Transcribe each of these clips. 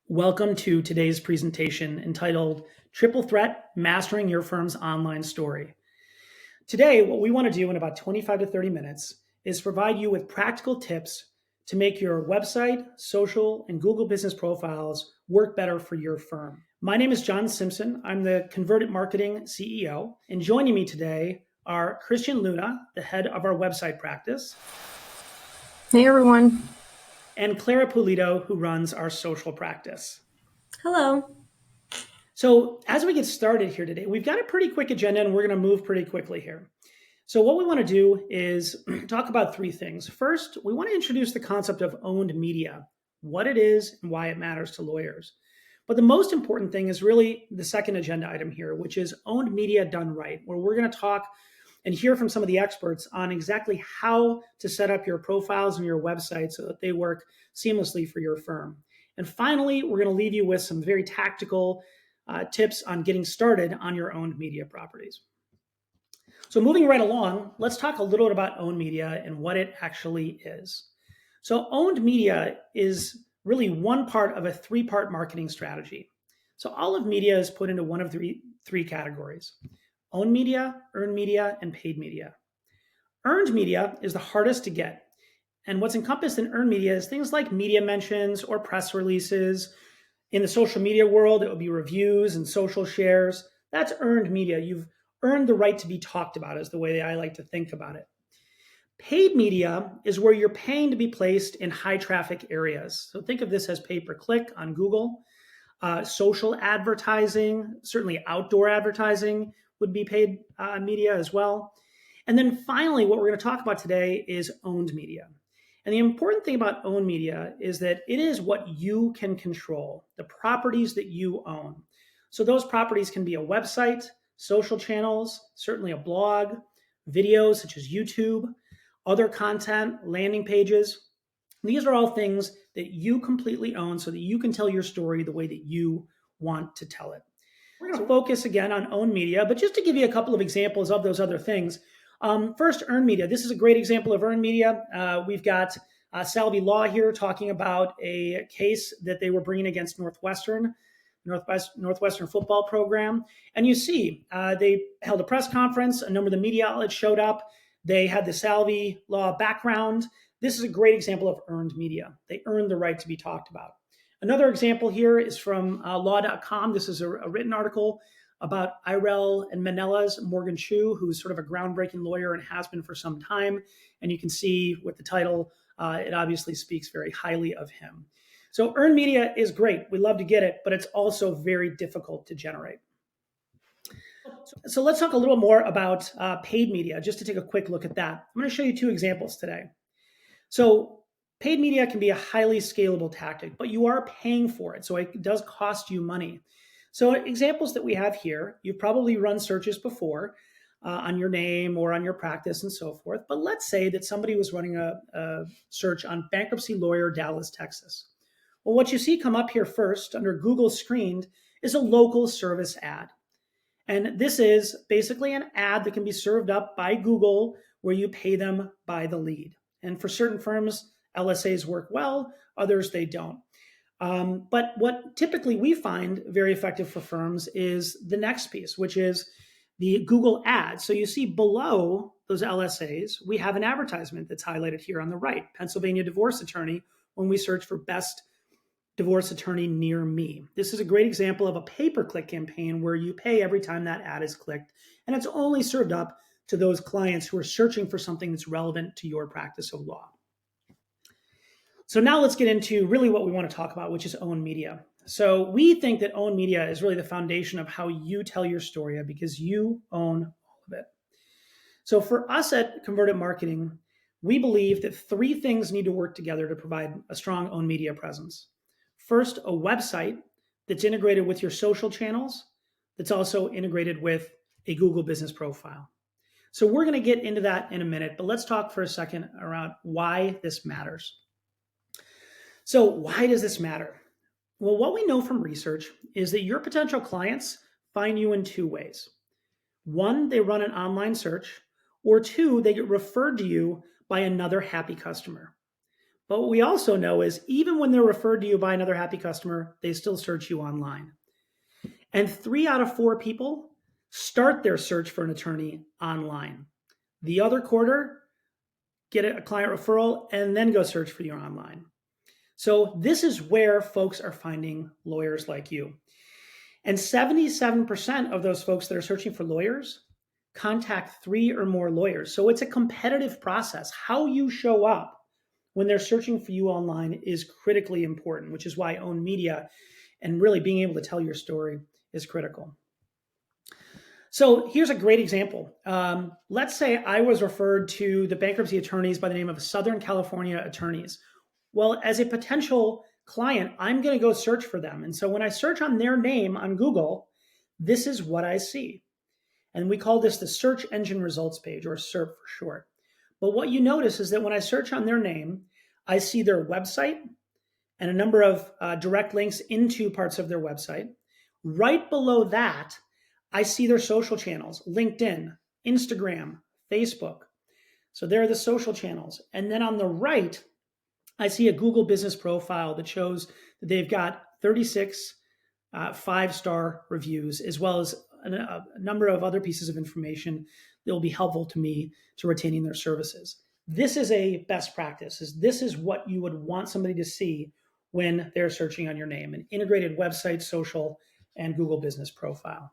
Welcome to today's presentation entitled Triple Threat Mastering Your Firm's Online Story. Today, what we want to do in about 25 to 30 minutes is provide you with practical tips to make your website, social, and Google business profiles work better for your firm. My name is John Simpson. I'm the Converted Marketing CEO, and joining me today are Christian Luna, the head of our website practice. Hey, everyone. And Clara Pulido, who runs our social practice. Hello. So as we get started here today, we've got a pretty quick agenda and we're going to move pretty quickly here. So what we want to do is talk about three things. First, we want to introduce the concept of owned media, what it is and why it matters to lawyers. But the most important thing is really the second agenda item here, which is owned media done right, where we're going to talk and hear from some of the experts on exactly how to set up your profiles and your website so that they work seamlessly for your firm. And finally, we're going to leave you with some very tactical tips on getting started on your owned media properties. So moving right along, let's talk a little bit about owned media and what it actually is. So owned media is really one part of a three-part marketing strategy. So all of media is put into one of three categories: owned media, earned media, and paid media. Earned media is the hardest to get. And what's encompassed in earned media is things like media mentions or press releases. In the social media world, it would be reviews and social shares. That's earned media. You've earned the right to be talked about, is the way I like to think about it. Paid media is where you're paying to be placed in high traffic areas. So think of this as pay-per-click on Google. Social advertising, certainly outdoor advertising would be paid media as well. And then finally, what we're going to talk about today is owned media. And the important thing about owned media is that it is what you can control, the properties that you own. So those properties can be a website, social channels, certainly a blog, videos such as YouTube, other content, landing pages. These are all things that you completely own so that you can tell your story the way that you want to tell it. We're going to focus again on owned media, but just to give you a couple of examples of those other things. First, earned media. This is a great example of earned media. We've got Salvi Law here talking about a case that they were bringing against Northwestern football program. And you see, they held a press conference. A number of the media outlets showed up. They had the Salvi Law background. This is a great example of earned media. They earned the right to be talked about. Another example here is from law.com. This is a written article about Irel and Manella's Morgan Chu, who's sort of a groundbreaking lawyer and has been for some time. And you can see with the title, it obviously speaks very highly of him. So earned media is great. We love to get it, but it's also very difficult to generate. So let's talk a little more about paid media, just to take a quick look at that. I'm going to show you two examples today. So paid media can be a highly scalable tactic, but you are paying for it. So it does cost you money. So examples that we have here, you've probably run searches before on your name or on your practice and so forth. But let's say that somebody was running a search on bankruptcy lawyer, Dallas, Texas. Well, what you see come up here first under Google screened is a local service ad. And this is basically an ad that can be served up by Google where you pay them by the lead. And for certain firms, LSAs work well, others they don't. But what typically we find very effective for firms is the next piece, which is the Google ads. So you see below those LSAs, we have an advertisement that's highlighted here on the right, Pennsylvania divorce attorney, when we search for best divorce attorney near me. This is a great example of a pay-per-click campaign where you pay every time that ad is clicked, and it's only served up to those clients who are searching for something that's relevant to your practice of law. So now let's get into really what we want to talk about, which is owned media. So we think that owned media is really the foundation of how you tell your story because you own all of it. So for us at Converted Marketing, we believe that three things need to work together to provide a strong owned media presence. First, a website that's integrated with your social channels, that's also integrated with a Google business profile. So we're going to get into that in a minute, but let's talk for a second around why this matters. So why does this matter? Well, what we know from research is that your potential clients find you in two ways. One, they run an online search, or two, they get referred to you by another happy customer. But what we also know is even when they're referred to you by another happy customer, they still search you online. And 3 out of 4 people start their search for an attorney online. The other quarter get a client referral and then go search for you online. So this is where folks are finding lawyers like you. And 77% of those folks that are searching for lawyers contact 3 or more lawyers. So it's a competitive process. How you show up when they're searching for you online is critically important, which is why owned media and really being able to tell your story is critical. So here's a great example. Let's say I was referred to the bankruptcy attorneys by the name of Southern California Attorneys. Well, as a potential client, I'm going to go search for them. And so when I search on their name on Google, this is what I see. And we call this the search engine results page, or SERP for short. But what you notice is that when I search on their name, I see their website and a number of direct links into parts of their website. Right below that, I see their social channels: LinkedIn, Instagram, Facebook. So there are the social channels. And then on the right, I see a Google business profile that shows that they've got 36 5-star reviews, as well as a number of other pieces of information that will be helpful to me to retaining their services. This is a best practice. This is what you would want somebody to see when they're searching on your name: an integrated website, social, and Google business profile.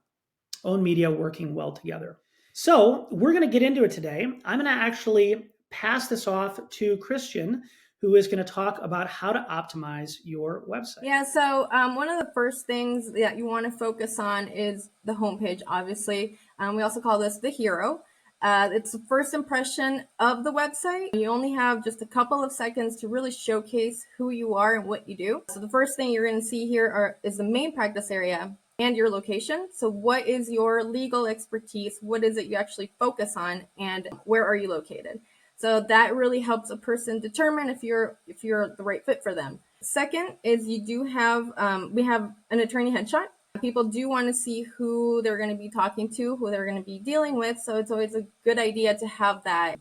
Owned media working well together. So we're going to get into it today. I'm going to actually pass this off to Christian, who is going to talk about how to optimize your website. Yeah, so one of the first things that you want to focus on is the homepage, obviously. We also call this the hero. It's the first impression of the website. You only have just a couple of seconds to really showcase who you are and what you do. So the first thing you're going to see here is the main practice area and your location. So what is your legal expertise? What is it you actually focus on, and where are you located? So that really helps a person determine if you're the right fit for them. Second is we have an attorney headshot. People do want to see who they're going to be talking to, who they're going to be dealing with. So it's always a good idea to have that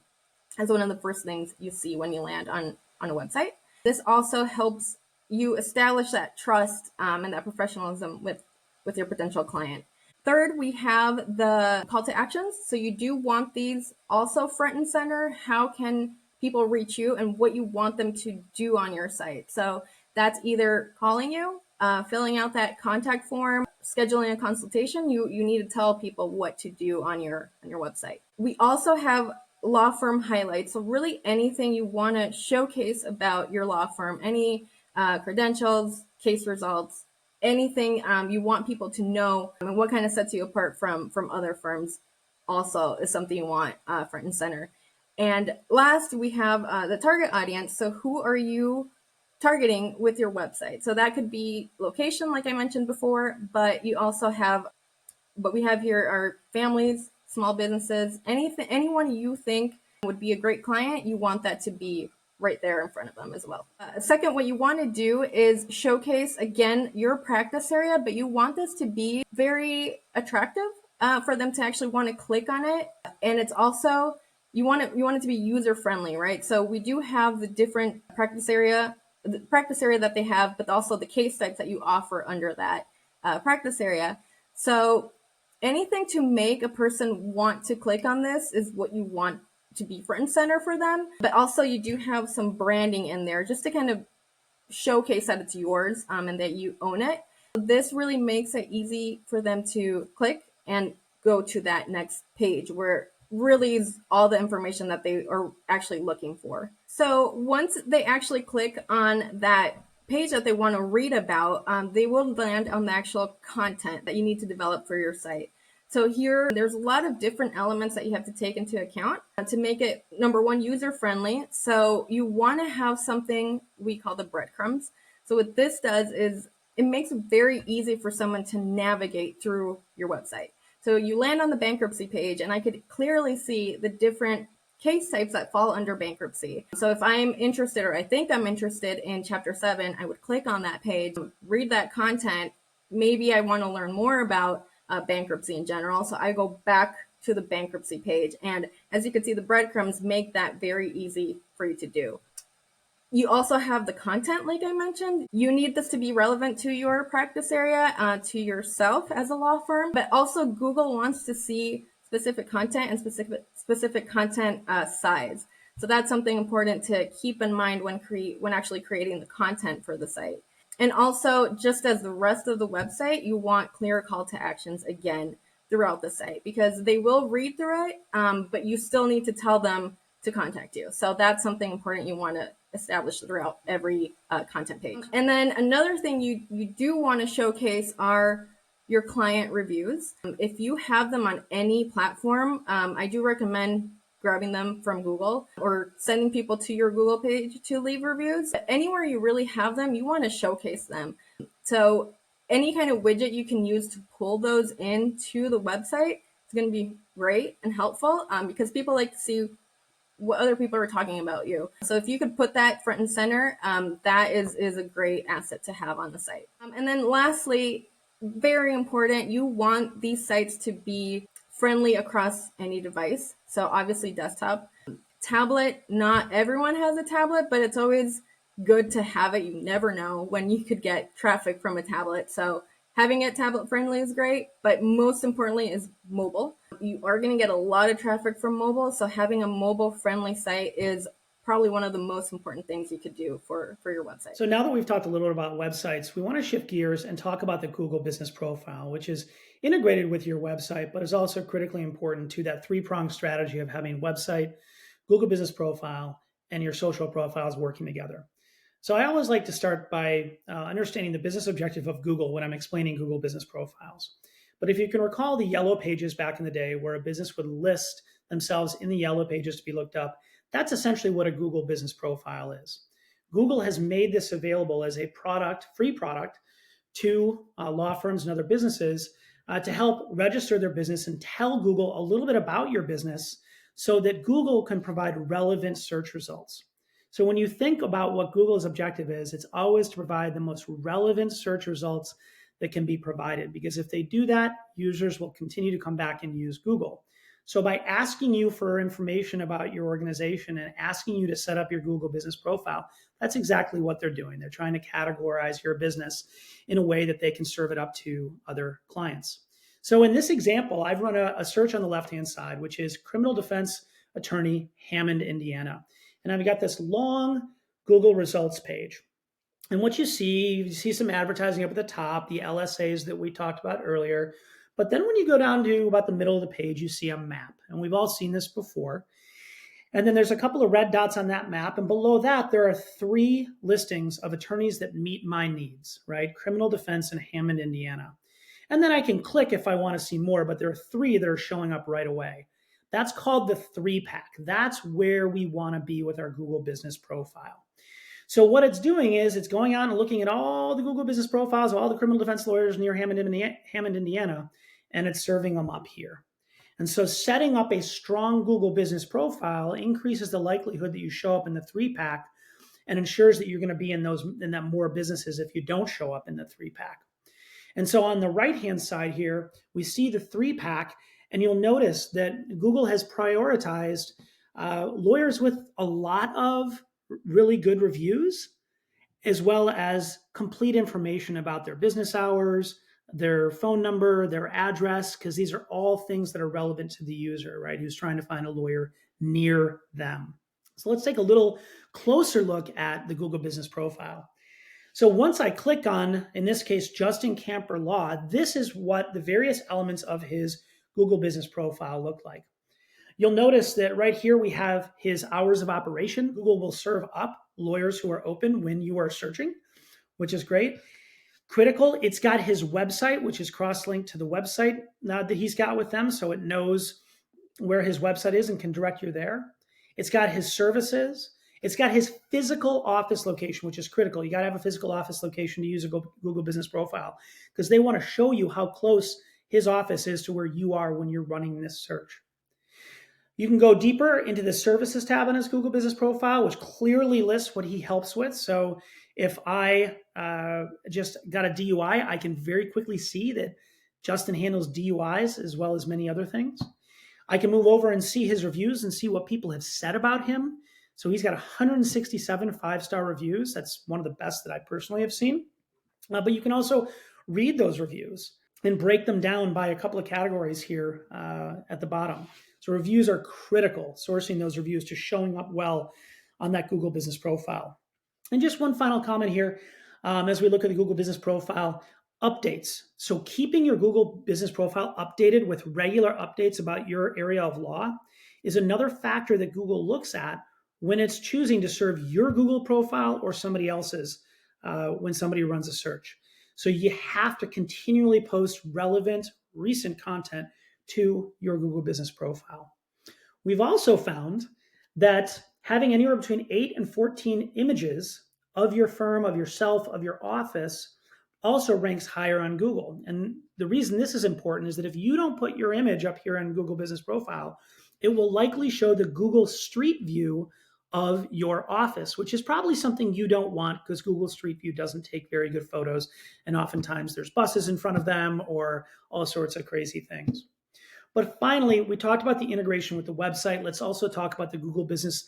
as one of the first things you see when you land on a website. This also helps you establish that trust and that professionalism with your potential client. Third, we have the call to actions. So you do want these also front and center. How can people reach you and what you want them to do on your site? So that's either calling you, filling out that contact form, scheduling a consultation. You need to tell people what to do on your website. We also have law firm highlights. So really anything you want to showcase about your law firm, any credentials, case results, anything you want people to know, and what kind of sets you apart from other firms also is something you want front and center. And last, we have the target audience. So who are you targeting with your website? So that could be location, like I mentioned before, but you also have, what we have here are families, small businesses, anyone you think would be a great client, you want that to be right there in front of them as well. Second, what you want to do is showcase, again, your practice area, but you want this to be very attractive for them to actually want to click on it. And it's also, you want it to be user friendly, right? So we do have the different practice area that they have, but also the case types that you offer under that practice area. So anything to make a person want to click on this is what you want to be front and center for them. But also you do have some branding in there just to kind of showcase that it's yours and that you own it. This really makes it easy for them to click and go to that next page where really is all the information that they are actually looking for. So once they actually click on that page that they want to read about, they will land on the actual content that you need to develop for your site. So here, there's a lot of different elements that you have to take into account to make it, number one, user-friendly. So you want to have something we call the breadcrumbs. So what this does is it makes it very easy for someone to navigate through your website. So you land on the bankruptcy page, and I could clearly see the different case types that fall under bankruptcy. So if I'm interested, or I think I'm interested in Chapter 7, I would click on that page, read that content. Maybe I want to learn more about bankruptcy in general. So I go back to the bankruptcy page. And as you can see, the breadcrumbs make that very easy for you to do. You also have the content, like I mentioned. You need this to be relevant to your practice area, to yourself as a law firm, but also Google wants to see specific content and specific content size. So that's something important to keep in mind when actually creating the content for the site. And also, just as the rest of the website, you want clear call to actions again throughout the site, because they will read through it, but you still need to tell them to contact you. So that's something important you want to establish throughout every content page. And then another thing you do want to showcase are your client reviews. If you have them on any platform, I do recommend grabbing them from Google or sending people to your Google page to leave reviews. But anywhere you really have them, you want to showcase them. So any kind of widget you can use to pull those into the website is going to be great and helpful, because people like to see what other people are talking about you. So if you could put that front and center, that is a great asset to have on the site. And then lastly, very important, you want these sites to be friendly across any device. So obviously desktop, tablet, not everyone has a tablet, but it's always good to have it. You never know when you could get traffic from a tablet. So having it tablet friendly is great, but most importantly is mobile. You are going to get a lot of traffic from mobile, so having a mobile friendly site is probably one of the most important things you could do for your website. So now that we've talked a little bit about websites, we want to shift gears and talk about the Google Business Profile, which is integrated with your website, but is also critically important to that three-pronged strategy of having website, Google Business Profile, and your social profiles working together. So I always like to start by understanding the business objective of Google when I'm explaining Google Business Profiles. But if you can recall the yellow pages back in the day where a business would list themselves in the yellow pages to be looked up, that's essentially what a Google Business Profile is. Google has made this available as a product, free product, to law firms and other businesses to help register their business and tell Google a little bit about your business so that Google can provide relevant search results. So when you think about what Google's objective is, it's always to provide the most relevant search results that can be provided, because if they do that, users will continue to come back and use Google. So by asking you for information about your organization and asking you to set up your Google Business Profile, that's exactly what they're doing. They're trying to categorize your business in a way that they can serve it up to other clients. So in this example, I've run a search on the left-hand side, which is criminal defense attorney, Hammond, Indiana. And I've got this long Google results page. And what you see some advertising up at the top, the LSAs that we talked about earlier. But then when you go down to about the middle of the page, you see a map. And we've all seen this before. And then there's a couple of red dots on that map. And below that, there are 3 listings of attorneys that meet my needs, right? Criminal defense in Hammond, Indiana. And then I can click if I want to see more, but there are 3 that are showing up right away. That's called the 3-pack. That's where we want to be with our Google Business Profile. So what it's doing is it's going on and looking at all the Google Business Profiles of all the criminal defense lawyers near Hammond, Indiana, and it's serving them up here. And so setting up a strong Google Business Profile increases the likelihood that you show up in the 3-pack and ensures that you're going to be in that more businesses if you don't show up in the 3-pack. And so on the right-hand side here, we see the 3-pack, and you'll notice that Google has prioritized lawyers with a lot of really good reviews, as well as complete information about their business hours, their phone number, their address, because these are all things that are relevant to the user, right, who's trying to find a lawyer near them. So let's take a little closer look at the Google Business Profile. So once I click on, in this case, Justin Camper Law, this is what the various elements of his Google Business Profile look like. You'll notice that right here we have his hours of operation. Google will serve up lawyers who are open when you are searching, which is great. Critical, it's got his website, which is cross-linked to the website that he's got with them, so it knows where his website is and can direct you there. It's got his services. It's got his physical office location, which is critical. You got to have a physical office location to use a Google Business Profile because they want to show you how close his office is to where you are when you're running this search. You can go deeper into the services tab on his Google Business Profile, which clearly lists what he helps with. So if I just got a DUI, I can very quickly see that Justin handles DUIs as well as many other things. I can move over and see his reviews and see what people have said about him. So he's got 167 5-star reviews. That's one of the best that I personally have seen. But you can also read those reviews and break them down by a couple of categories here at the bottom. So reviews are critical, sourcing those reviews to showing up well on that Google Business Profile. And just one final comment here as we look at the Google Business Profile, updates. So keeping your Google Business Profile updated with regular updates about your area of law is another factor that Google looks at when it's choosing to serve your Google profile or somebody else's when somebody runs a search. So you have to continually post relevant, recent content to your Google Business Profile. We've also found that having anywhere between 8 and 14 images of your firm, of yourself, of your office also ranks higher on Google. And the reason this is important is that if you don't put your image up here on Google Business Profile, it will likely show the Google Street View of your office, which is probably something you don't want because Google Street View doesn't take very good photos. And oftentimes there's buses in front of them or all sorts of crazy things. But finally, we talked about the integration with the website. Let's also talk about the Google Business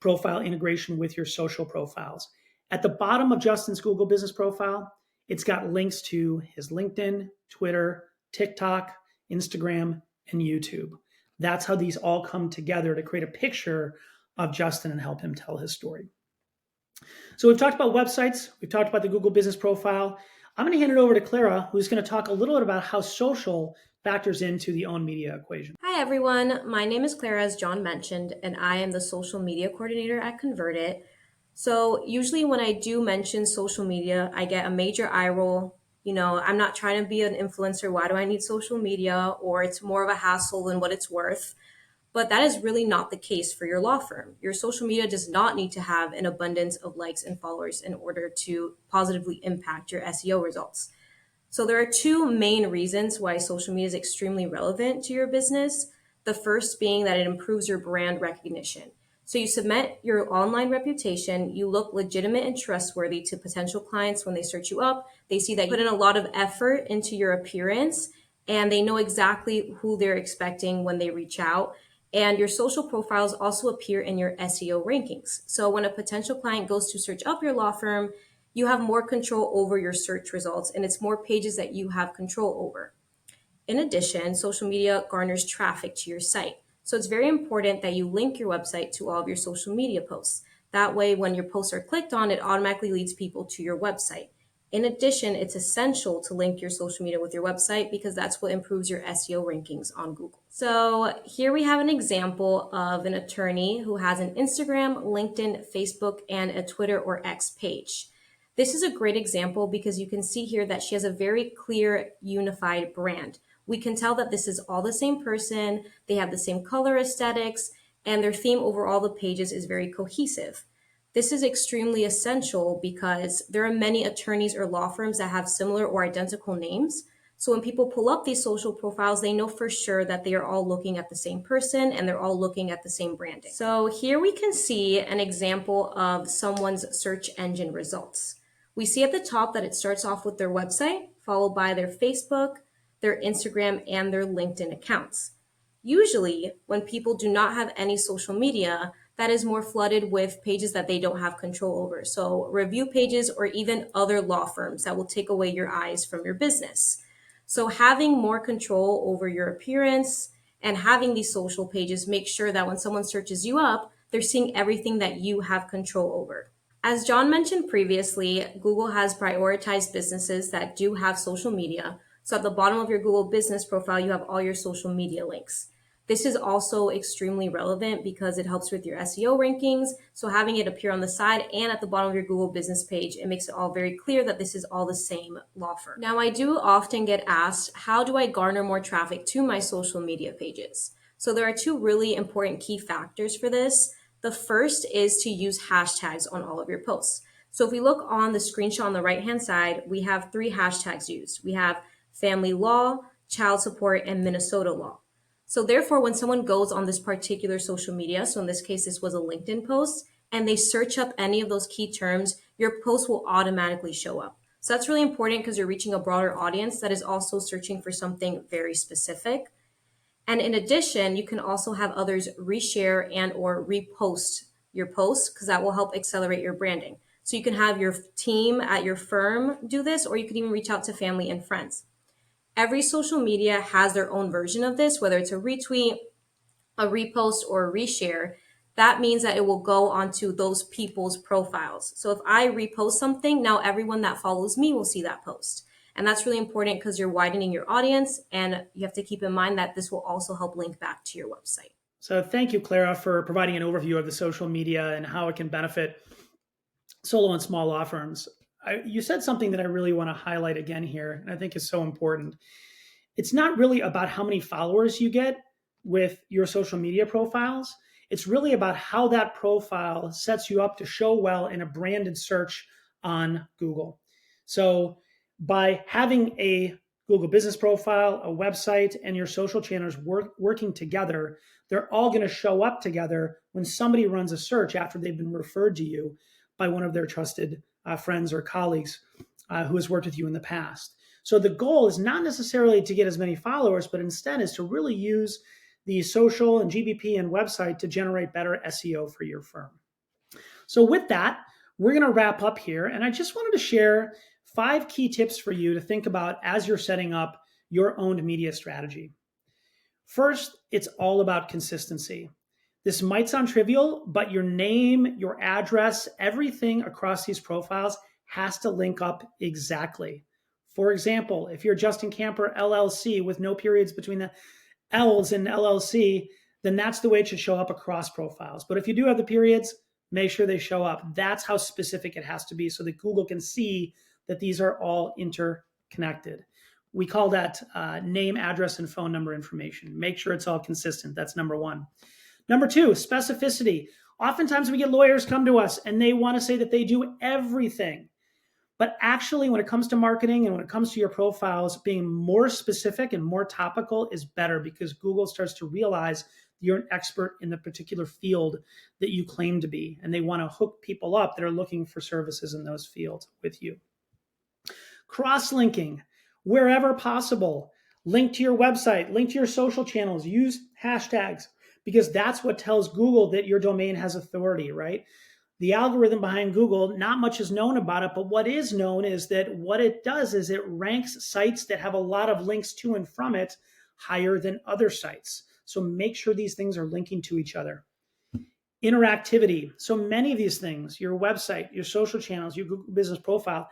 Profile integration with your social profiles. At the bottom of Justin's Google Business Profile, it's got links to his LinkedIn, Twitter, TikTok, Instagram, and YouTube. That's how these all come together to create a picture of Justin and help him tell his story. So we've talked about websites. We've talked about the Google Business Profile. I'm going to hand it over to Clara, who's going to talk a little bit about how social factors into the owned media equation. Hi, everyone. My name is Clara, as John mentioned, and I am the social media coordinator at ConvertIt. So usually when I do mention social media, I get a major eye roll. You know, I'm not trying to be an influencer. Why do I need social media? Or it's more of a hassle than what it's worth. But that is really not the case for your law firm. Your social media does not need to have an abundance of likes and followers in order to positively impact your SEO results. So there are two main reasons why social media is extremely relevant to your business. The first being that it improves your brand recognition. So you submit your online reputation, you look legitimate and trustworthy to potential clients when they search you up. They see that you put in a lot of effort into your appearance and they know exactly who they're expecting when they reach out. And your social profiles also appear in your SEO rankings. So when a potential client goes to search up your law firm, you have more control over your search results and it's more pages that you have control over. In addition, social media garners traffic to your site. So it's very important that you link your website to all of your social media posts. That way, when your posts are clicked on, it automatically leads people to your website. In addition, it's essential to link your social media with your website because that's what improves your SEO rankings on Google. So here we have an example of an attorney who has an Instagram, LinkedIn, Facebook, and a Twitter or X page. This is a great example because you can see here that she has a very clear, unified brand. We can tell that this is all the same person, they have the same color aesthetics, and their theme over all the pages is very cohesive. This is extremely essential because there are many attorneys or law firms that have similar or identical names. So when people pull up these social profiles, they know for sure that they are all looking at the same person and they're all looking at the same branding. So here we can see an example of someone's search engine results. We see at the top that it starts off with their website, followed by their Facebook, their Instagram, and their LinkedIn accounts. Usually, when people do not have any social media, that is more flooded with pages that they don't have control over. So review pages or even other law firms that will take away your eyes from your business. So having more control over your appearance and having these social pages make sure that when someone searches you up, they're seeing everything that you have control over. As John mentioned previously, Google has prioritized businesses that do have social media. So at the bottom of your Google Business Profile, you have all your social media links. This is also extremely relevant because it helps with your SEO rankings. So having it appear on the side and at the bottom of your Google Business page, it makes it all very clear that this is all the same law firm. Now, I do often get asked, how do I garner more traffic to my social media pages? So there are two really important key factors for this. The first is to use hashtags on all of your posts. So if we look on the screenshot on the right-hand side, we have 3 hashtags used. We have family law, child support, and Minnesota law. So therefore, when someone goes on this particular social media, so in this case, this was a LinkedIn post, and they search up any of those key terms, your post will automatically show up. So that's really important because you're reaching a broader audience that is also searching for something very specific. And in addition, you can also have others reshare and or repost your posts because that will help accelerate your branding. So you can have your team at your firm do this, or you could even reach out to family and friends. Every social media has their own version of this, whether it's a retweet, a repost, or a reshare. That means that it will go onto those people's profiles. So if I repost something, now everyone that follows me will see that post. And that's really important because you're widening your audience, and you have to keep in mind that this will also help link back to your website. So thank you, Clara, for providing an overview of the social media and how it can benefit solo and small law firms. You said something that I really want to highlight again here, and I think is so important. It's not really about how many followers you get with your social media profiles. It's really about how that profile sets you up to show well in a branded search on Google. So by having a Google business profile, a website, and your social channels working together, they're all going to show up together when somebody runs a search after they've been referred to you by one of their trusted friends or colleagues who has worked with you in the past. So the goal is not necessarily to get as many followers, but instead is to really use the social and GBP and website to generate better SEO for your firm. So with that, we're going to wrap up here. And I just wanted to share 5 key tips for you to think about as you're setting up your owned media strategy. First, it's all about consistency. This might sound trivial, but your name, your address, everything across these profiles has to link up exactly. For example, if you're Justin Camper LLC with no periods between the L's in LLC, then that's the way it should show up across profiles. But if you do have the periods, make sure they show up. That's how specific it has to be so that Google can see that these are all interconnected. We call that name, address, and phone number information. Make sure it's all consistent. That's number 1. Number 2, specificity. Oftentimes we get lawyers come to us and they want to say that they do everything. But actually, when it comes to marketing and when it comes to your profiles, being more specific and more topical is better because Google starts to realize you're an expert in the particular field that you claim to be. And they want to hook people up that are looking for services in those fields with you. Cross-linking, wherever possible. Link to your website, link to your social channels, use hashtags, because that's what tells Google that your domain has authority, right? The algorithm behind Google, not much is known about it, but what is known is that what it does is it ranks sites that have a lot of links to and from it higher than other sites. So make sure these things are linking to each other. Interactivity. So many of these things, your website, your social channels, your Google business profile,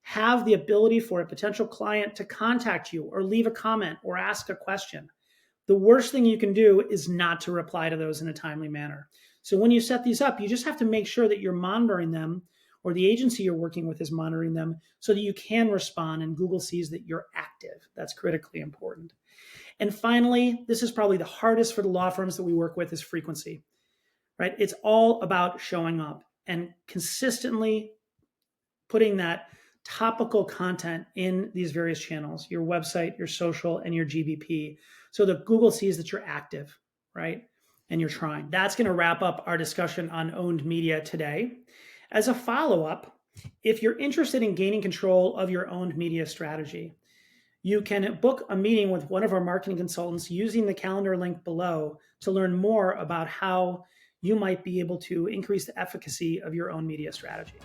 have the ability for a potential client to contact you or leave a comment or ask a question. The worst thing you can do is not to reply to those in a timely manner. So when you set these up, you just have to make sure that you're monitoring them, or the agency you're working with is monitoring them, so that you can respond and Google sees that you're active. That's critically important. And finally, this is probably the hardest for the law firms that we work with, is frequency, right? It's all about showing up and consistently putting that topical content in these various channels, your website, your social, and your GBP, so that Google sees that you're active, right? And you're trying. That's going to wrap up our discussion on owned media today. As a follow-up, if you're interested in gaining control of your owned media strategy, you can book a meeting with one of our marketing consultants using the calendar link below to learn more about how you might be able to increase the efficacy of your own media strategy.